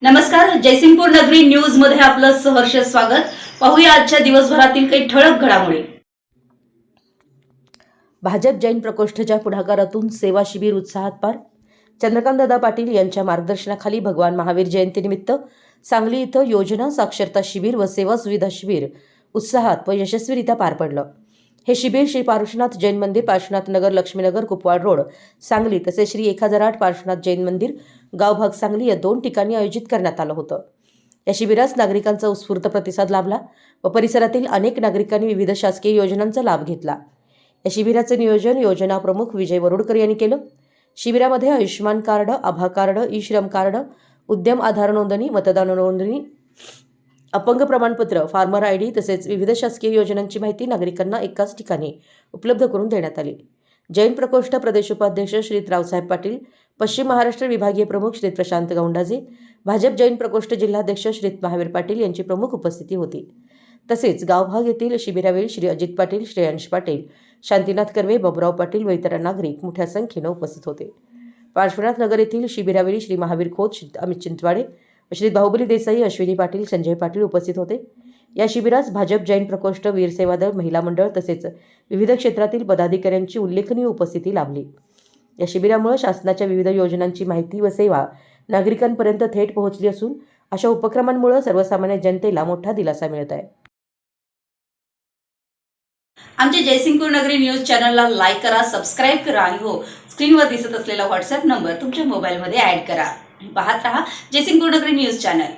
नमस्कार, जयसिंगपूर नगरी न्यूज मध्ये आपलं सहर्ष स्वागत। पाहूया आजच्या दिवसभरातील काही ठळक घडामोडी। भाजप जैन प्रकोष्ठच्या पुढाकारातून सेवा शिबिर उत्साहात पार। चंद्रकांतदादा पाटील यांच्या मार्गदर्शनाखाली भगवान महावीर जयंतीनिमित्त सांगली इथं योजना साक्षरता शिबिर व सेवा सुविधा शिबिर उत्साहात व यशस्वीरित्या पार पडलं। हे शिबिर श्री पार्श्वनाथ जैन मंदिर, पार्श्वनाथ नगर, लक्ष्मीनगर, कुपवाड रोड, सांगली तसेच श्री 1008 पार्श्वनाथ जैन मंदिर, गावभाग सांगली या 2 ठिकाणी आयोजित करण्यात आलं होतं। या शिबिरास नागरिकांचा उत्स्फूर्त प्रतिसाद लाभला व परिसरातील अनेक नागरिकांनी विविध शासकीय योजनांचा लाभ घेतला। या शिबिराचे नियोजन योजना प्रमुख विजय वरुडकर यांनी केलं। शिबिरामध्ये आयुष्यमान कार्ड, आभा कार्ड, ई श्रम कार्ड, उद्यम आधार नोंदणी, मतदान नोंदणी, अपंग प्रमाणपत्र, फार्मर आयडी तसेच विविध शासकीय योजनांची माहिती नागरिकांना एकाच ठिकाणी उपलब्ध करून देण्यात आली। जैन प्रकोष्ठ प्रदेश उपाध्यक्ष श्री रावसाहेब पाटील, पश्चिम महाराष्ट्र विभागीय प्रमुख श्री प्रशांत गौंडाजे, भाजप जैन प्रकोष्ठ जिल्हाध्यक्ष श्री महावीर पाटील यांची प्रमुख उपस्थिती होती। तसेच गावभाग येथील शिबिरावेळी श्री अजित पाटील, श्रेयांश पाटील, शांतीनाथ कर्वे, बाबुराव पाटील व इतर नागरिक मोठ्या संख्येने उपस्थित होते। पार्श्वनाथ नगर येथील शिबिरावेळी श्री महावीर खोत, अमित चिंचवाडे, श्री बाहुबली देसाई, अश्विनी पाटील, संजय पाटील उपस्थित होते। या शिबिरास भाजप जैन प्रकोष्ठ, वीर सेवा दल, महिला मंडळ तसेच विविध क्षेत्रातील पदाधिकाऱ्यांची उल्लेखनीय उपस्थिती लाभली। या शिबिरामुळे शासनाच्या विविध योजनांची माहिती व सेवा नागरिकांपर्यंत थेट पोहोचली असून अशा उपक्रमांमुळे सर्वसामान्य जनतेला मोठा दिलासा मिळत आहे। आमच्या जयसिंगपूर नगरी न्यूज चॅनलला लाईक करा, सबस्क्राइब करा आणि हो, स्क्रीनवर दिसत असलेला व्हॉट्सअप नंबर तुमच्या मोबाईलमध्ये ऍड करा। पाहत रहा जयसिंगपूर नगरी न्यूज चॅनल।